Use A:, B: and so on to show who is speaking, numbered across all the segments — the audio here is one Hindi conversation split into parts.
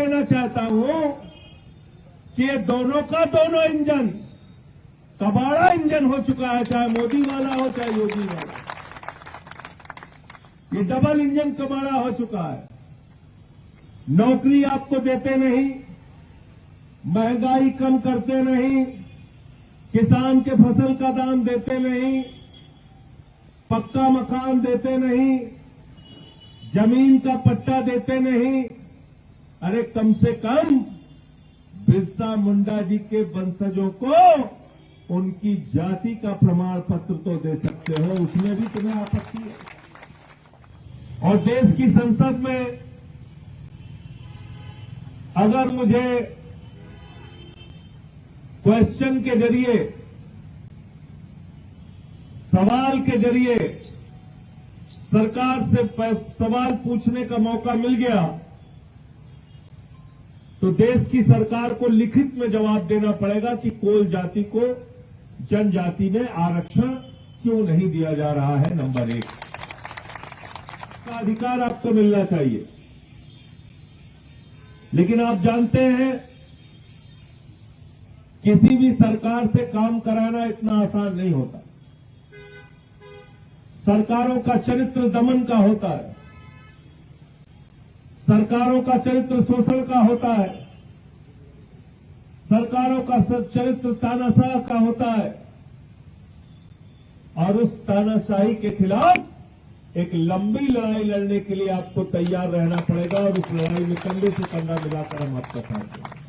A: कहना चाहता हूं कि ये दोनों का दोनों इंजन कबाड़ा इंजन हो चुका है, चाहे मोदी वाला हो चाहे योगी वाला। ये डबल इंजन कबाड़ा हो चुका है। नौकरी आपको देते नहीं, महंगाई कम करते नहीं, किसान के फसल का दाम देते नहीं, पक्का मकान देते नहीं, जमीन का पट्टा देते नहीं। अरे कम से कम बिरसा मुंडा जी के वंशजों को उनकी जाति का प्रमाण पत्र तो दे सकते हो, उसमें भी तुम्हें आपत्ति है। और देश की संसद में अगर मुझे क्वेश्चन के जरिए, सवाल के जरिए सरकार से सवाल पूछने का मौका मिल गया तो देश की सरकार को लिखित में जवाब देना पड़ेगा कि कोल जाति को जनजाति में आरक्षण क्यों नहीं दिया जा रहा है। नंबर 1 का अधिकार आपको मिलना चाहिए। लेकिन आप जानते हैं किसी भी सरकार से काम कराना इतना आसान नहीं होता। सरकारों का चरित्र दमन का होता है, सरकारों का चरित्र शोषण का होता है, सरकारों का चरित्र तानाशाह का होता है। और उस तानाशाही के खिलाफ एक लंबी लड़ाई लड़ने के लिए आपको तैयार रहना पड़ेगा और उस लड़ाई में कंधे से कंधा मिलाकर हम आपका साथ देंगे।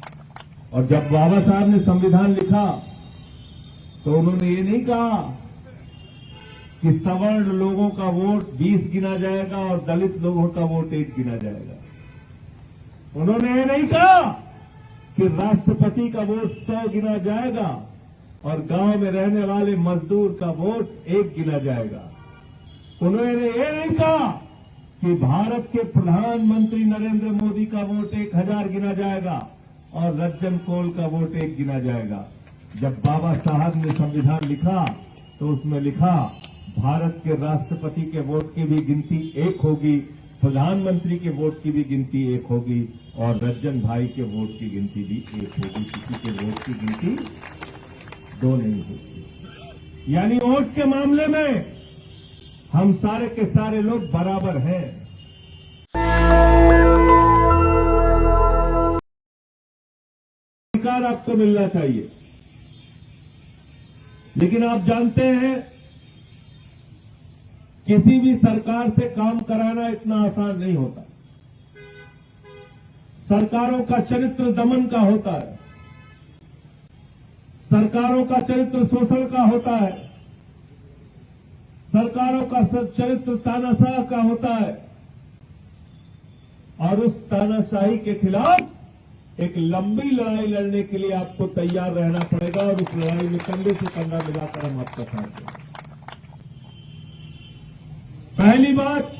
A: और जब बाबा साहब ने संविधान लिखा तो उन्होंने ये नहीं कहा कि सवर्ण लोगों का वोट 20 गिना जाएगा और दलित लोगों का वोट 1 गिना जाएगा। उन्होंने ये नहीं कहा कि राष्ट्रपति का वोट 100 गिना जाएगा और गांव में रहने वाले मजदूर का वोट 1 गिना जाएगा। उन्होंने ये नहीं कहा कि भारत के प्रधानमंत्री नरेंद्र मोदी का वोट 1000 गिना जाएगा और रज्जन कोल का वोट 1 गिना जाएगा। जब बाबा साहब ने संविधान लिखा तो उसमें लिखा भारत के राष्ट्रपति के वोट की भी गिनती 1 होगी, प्रधानमंत्री के वोट की भी गिनती 1 होगी और रज्जन भाई के वोट की गिनती भी 1 होगी। किसी के वोट की गिनती 2 नहीं होगी। यानी वोट के मामले में हम सारे के सारे लोग बराबर हैं। अधिकार आपको मिलना चाहिए। लेकिन आप जानते हैं किसी भी सरकार से काम कराना इतना आसान नहीं होता। सरकारों का चरित्र दमन का होता है, सरकारों का चरित्र शोषण का होता है, सरकारों का चरित्र तानाशाह का होता है। और उस तानाशाही के खिलाफ एक लंबी लड़ाई लड़ने के लिए आपको तैयार रहना पड़ेगा और उस लड़ाई में कंधे से कंधा मिलाकर हम आपका साथ देंगे। पहली बात,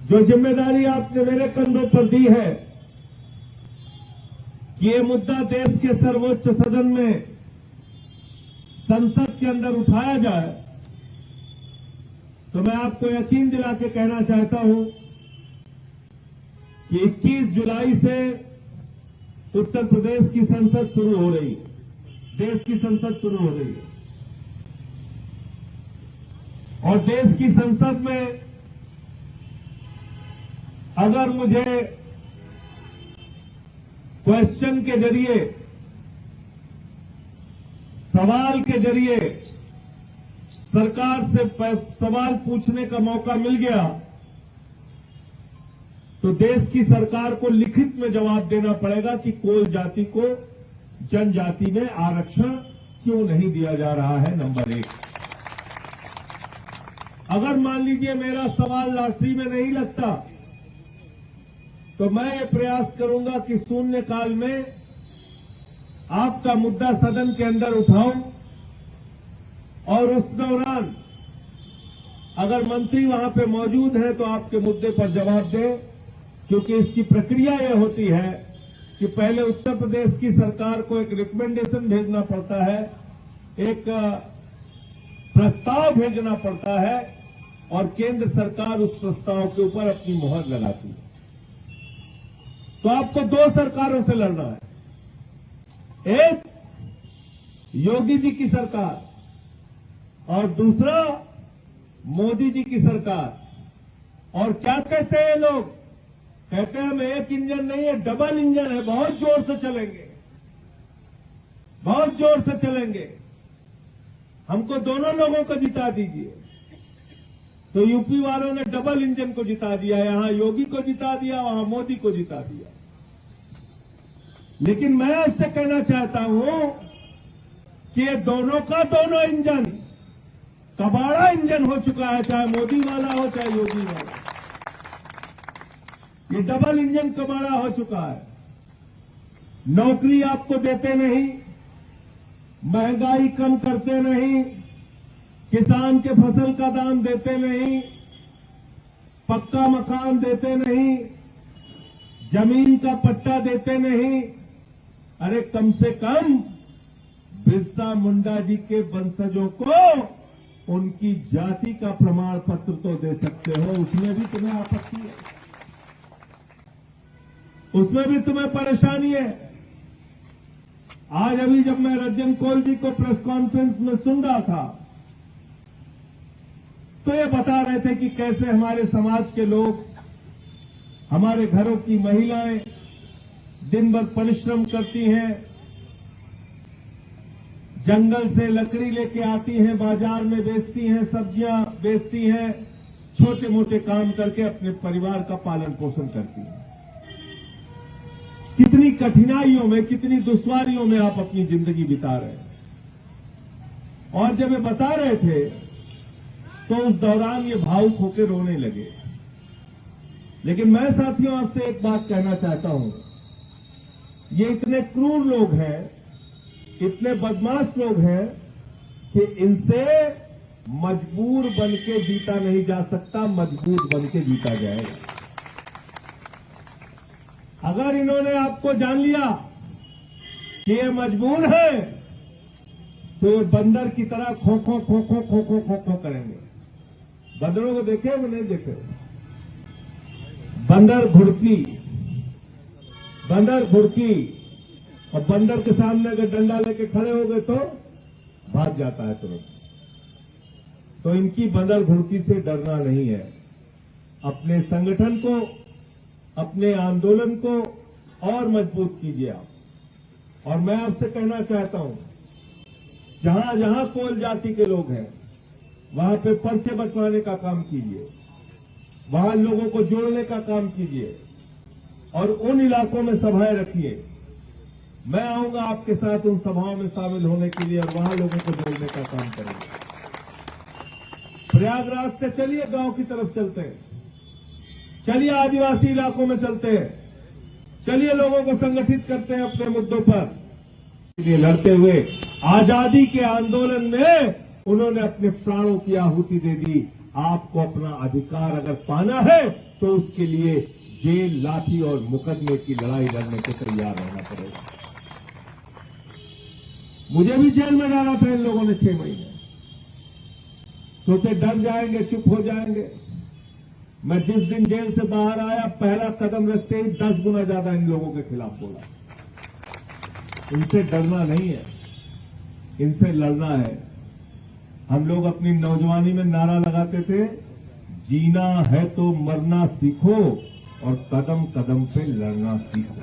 A: जो जिम्मेदारी आपने मेरे कंधों पर दी है कि ये मुद्दा देश के सर्वोच्च सदन में संसद के अंदर उठाया जाए, तो मैं आपको यकीन दिला के कहना चाहता हूं कि 21 जुलाई से उत्तर प्रदेश की संसद शुरू हो रही है, देश की संसद शुरू हो रही है। और देश की संसद में अगर मुझे क्वेश्चन के जरिए, सवाल के जरिए सरकार से सवाल पूछने का मौका मिल गया तो देश की सरकार को लिखित में जवाब देना पड़ेगा कि कोल जाति को जनजाति में आरक्षण क्यों नहीं दिया जा रहा है। नंबर 1। अगर मान लीजिए मेरा सवाल लॉटरी में नहीं लगता तो मैं ये प्रयास करूंगा कि शून्यकाल में आपका मुद्दा सदन के अंदर उठाऊं और उस दौरान अगर मंत्री वहां पे मौजूद हैं तो आपके मुद्दे पर जवाब दें, क्योंकि इसकी प्रक्रिया यह होती है कि पहले उत्तर प्रदेश की सरकार को एक रिकमेंडेशन भेजना पड़ता है, एक प्रस्ताव भेजना पड़ता है और केंद्र सरकार उस प्रस्ताव के ऊपर अपनी मुहर लगाती है। तो आपको दो सरकारों से लड़ना है, एक योगी जी की सरकार और दूसरा मोदी जी की सरकार। और क्या कहते हैं लोग? कहते हैं हम एक इंजन नहीं है, डबल इंजन है, बहुत जोर से चलेंगे, बहुत जोर से चलेंगे, हमको दोनों लोगों को जिता दीजिए। तो यूपी वालों ने डबल इंजन को जिता दिया, यहां योगी को जिता दिया, वहां मोदी को जिता दिया। लेकिन मैं आपसे कहना चाहता हूं कि ये दोनों का दोनों इंजन कबाड़ा इंजन हो चुका है, चाहे मोदी वाला हो चाहे योगी वाला। ये डबल इंजन कबाड़ा हो चुका है। नौकरी आपको देते नहीं, महंगाई कम करते नहीं, किसान के फसल का दाम देते नहीं, पक्का मकान देते नहीं, जमीन का पट्टा देते नहीं। अरे कम से कम बिरसा मुंडा जी के वंशजों को उनकी जाति का प्रमाण पत्र तो दे सकते हो, उसमें भी तुम्हें आपत्ति है, उसमें भी तुम्हें परेशानी है। आज अभी जब मैं रंजन कौल जी को प्रेस कॉन्फ्रेंस में सुन रहा था तो ये बता रहे थे कि कैसे हमारे समाज के लोग, हमारे घरों की महिलाएं दिन भर परिश्रम करती हैं, जंगल से लकड़ी लेके आती हैं, बाजार में बेचती हैं, सब्जियां बेचती हैं, छोटे मोटे काम करके अपने परिवार का पालन पोषण करती हैं। कितनी कठिनाइयों में, कितनी दुश्वारियों में आप अपनी जिंदगी बिता रहे हैं। और जब ये बता रहे थे तो उस दौरान ये भावुक होकर रोने लगे। लेकिन मैं साथियों आपसे एक बात कहना चाहता हूं, ये इतने क्रूर लोग हैं, इतने बदमाश लोग हैं कि इनसे मजबूर बन के जीता नहीं जा सकता, मजबूत बन के जीता जाएगा। अगर इन्होंने आपको जान लिया कि ये मजबूर है तो ये बंदर की तरह खो खो खो खो खो खो खो खो करेंगे। बंदरों को देखे वो नहीं देखे? बंदर भुड़की और बंदर के सामने अगर डंडा लेके खड़े हो गए तो भाग जाता है तुरंत। तो इनकी बंदर भुड़की से डरना नहीं है। अपने संगठन को, अपने आंदोलन को और मजबूत कीजिए आप। और मैं आपसे कहना चाहता हूं, जहां जहां कोल जाति के लोग हैं वहां पे पर्चे बंटवाने का काम कीजिए, वहां लोगों को जोड़ने का काम कीजिए और उन इलाकों में सभाएं रखिए। मैं आऊंगा आपके साथ उन सभाओं में शामिल होने के लिए और वहां लोगों को जोड़ने का काम करेंगे। प्रयागराज से चलिए गांव की तरफ चलते हैं, चलिए आदिवासी इलाकों में चलते हैं, चलिए लोगों को संगठित करते हैं अपने मुद्दों पर। ये लड़ते हुए आजादी के आंदोलन में उन्होंने अपने प्राणों की आहुति दे दी। आपको अपना अधिकार अगर पाना है तो उसके लिए जेल, लाठी और मुकदमे की लड़ाई लड़ने के तैयार रहना पड़ेगा। मुझे भी जेल में डाला था इन लोगों ने 6 महीने। सोचे डर जाएंगे, चुप हो जाएंगे। मैं जिस दिन जेल से बाहर आया, पहला कदम रखते ही 10 गुना ज्यादा इन लोगों के खिलाफ बोला। इनसे डरना नहीं है, इनसे लड़ना है। हम लोग अपनी नौजवानी में नारा लगाते थे, जीना है तो मरना सीखो और कदम कदम पे लड़ना सीखो।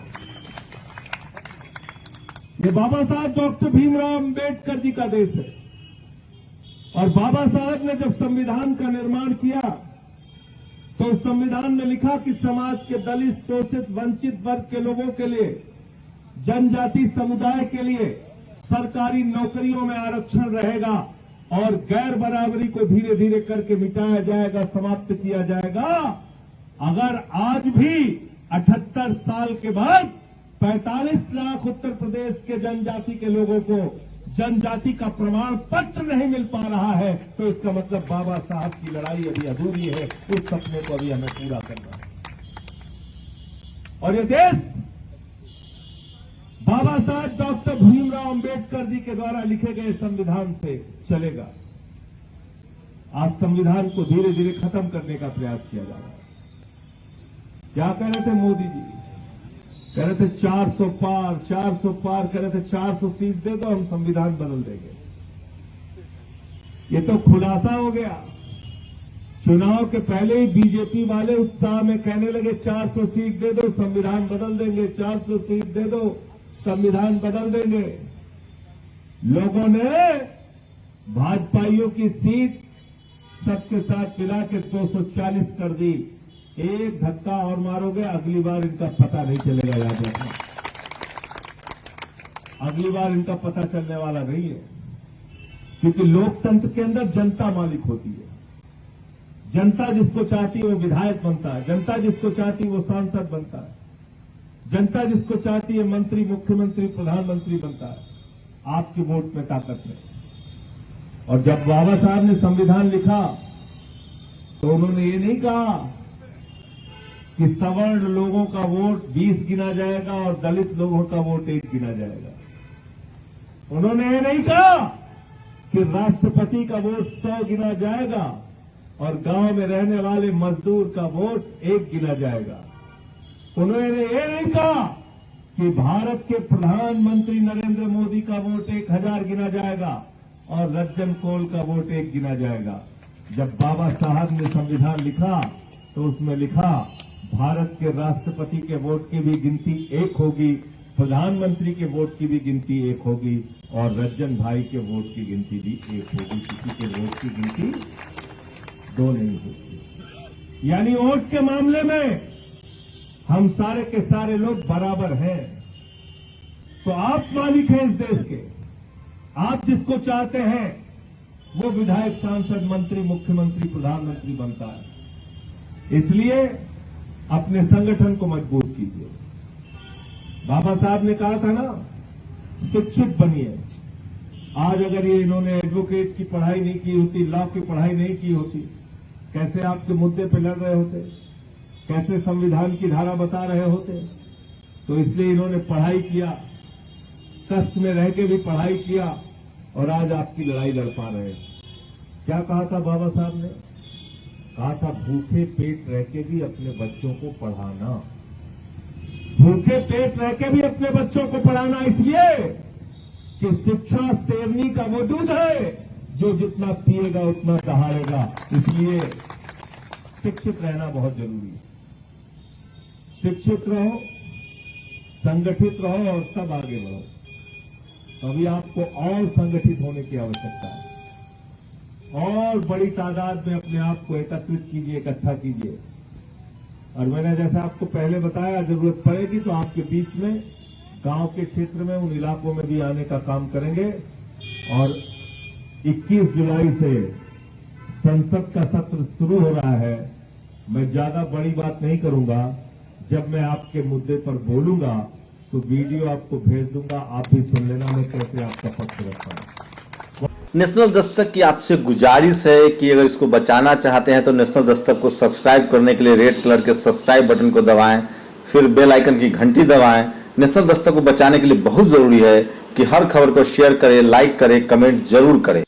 A: ये बाबा साहब डॉक्टर भीमराव अंबेडकर जी का देश है। और बाबा साहब ने जब संविधान का निर्माण किया तो उस संविधान में लिखा कि समाज के दलित, शोषित, वंचित वर्ग के लोगों के लिए, जनजाति समुदाय के लिए सरकारी नौकरियों में आरक्षण रहेगा और गैर बराबरी को धीरे धीरे करके मिटाया जाएगा, समाप्त किया जाएगा। अगर आज भी 78 साल के बाद 45 लाख उत्तर प्रदेश के जनजाति के लोगों को जनजाति का प्रमाण पत्र नहीं मिल पा रहा है तो इसका मतलब बाबा साहब की लड़ाई अभी अधूरी है। उस सपने को अभी हमें पूरा करना है। और ये देश बाबा साहब डॉक्टर भीमराव अंबेडकर जी के द्वारा लिखे गए संविधान से चलेगा। आज संविधान को धीरे धीरे खत्म करने का प्रयास किया जा रहा है। क्या कह रहे थे मोदी जी? कह रहे थे 400 पार कह रहे थे 400 सीट दे दो, हम संविधान बदल देंगे। ये तो खुलासा हो गया। चुनाव के पहले ही बीजेपी वाले उत्साह में कहने लगे 400 सीट दे दो, संविधान बदल देंगे, 400 सीट दे दो, संविधान बदल देंगे। लोगों ने भाजपाइयों की सीट सबके साथ मिला के 240 कर दी। एक धक्का और मारोगे, अगली बार इनका पता नहीं चलेगा। याद रखना, अगली बार इनका पता चलने वाला नहीं है, क्योंकि लोकतंत्र के अंदर जनता मालिक होती है। जनता जिसको चाहती है वो विधायक बनता है, जनता जिसको चाहती है वो सांसद बनता है, जनता जिसको चाहती है मंत्री, मुख्यमंत्री, प्रधानमंत्री बनता है। आपके वोट में ताकत है। और जब बाबा साहब ने संविधान लिखा तो उन्होंने ये नहीं कहा कि सवर्ण लोगों का वोट 20 गिना जाएगा और दलित लोगों का वोट 1 गिना जाएगा। उन्होंने ये नहीं कहा कि राष्ट्रपति का वोट 100 गिना जाएगा और गांव में रहने वाले मजदूर का वोट 1 गिना जाएगा। उन्होंने ये नहीं कहा कि भारत के प्रधानमंत्री नरेंद्र मोदी का वोट 1000 गिना जाएगा और रज्जन कोल का वोट 1 गिना जाएगा। जब बाबा साहब ने संविधान लिखा तो उसमें लिखा भारत के राष्ट्रपति के वोट की भी गिनती 1 होगी, प्रधानमंत्री के वोट की भी गिनती 1 होगी और रज्जन भाई के वोट की गिनती भी 1 होगी। किसी के वोट की गिनती 2 नहीं होगी। यानी वोट के मामले में हम सारे के सारे लोग बराबर हैं। तो आप मालिक हैं इस देश के। आप जिसको चाहते हैं वो विधायक, सांसद, मंत्री, मुख्यमंत्री, प्रधानमंत्री बनता है। इसलिए अपने संगठन को मजबूत कीजिए। बाबा साहब ने कहा था ना, शिक्षित बनिए। आज अगर ये इन्होंने एडवोकेट की पढ़ाई नहीं की होती, लॉ की पढ़ाई नहीं की होती, कैसे आपके मुद्दे पे लड़ रहे होते, कैसे संविधान की धारा बता रहे होते। तो इसलिए इन्होंने पढ़ाई किया, कष्ट में रह के भी पढ़ाई किया और आज आपकी लड़ाई लड़ पा रहे हैं। क्या कहा था बाबा साहब ने? कहा था भूखे पेट रह के भी अपने बच्चों को पढ़ाना। भूखे पेट रह के भी अपने बच्चों को पढ़ाना, इसलिए कि शिक्षा शेरनी का वो दूध है जो जितना पिएगा उतना दहाड़ेगा। इसलिए शिक्षित रहना बहुत जरूरी है। शिक्षित रहो, संगठित रहो और सब आगे बढ़ो। अभी आपको और संगठित होने की आवश्यकता है। और बड़ी तादाद में अपने आप को एकत्रित कीजिए, इकट्ठा कीजिए। और मैंने जैसा आपको पहले बताया, जरूरत पड़ेगी तो आपके बीच में, गांव के क्षेत्र में, उन इलाकों में भी आने का काम करेंगे। और 21 जुलाई से संसद का सत्र शुरू हो रहा है। मैं ज्यादा बड़ी बात नहीं करूंगा। जब मैं आपके मुद्दे पर बोलूंगा तो वीडियो आपको भेज दूंगा, आप भी सुन लेना मैं कैसे आपका पक्ष रखता हूं।
B: नेशनल दस्तक की आपसे गुजारिश है कि अगर इसको बचाना चाहते हैं तो नेशनल दस्तक को सब्सक्राइब करने के लिए रेड कलर के सब्सक्राइब बटन को दबाएं, फिर बेल आइकन की घंटी दबाएं। नेशनल दस्तक को बचाने के लिए बहुत जरूरी है कि हर खबर को शेयर करें, लाइक करें, कमेंट जरूर करें।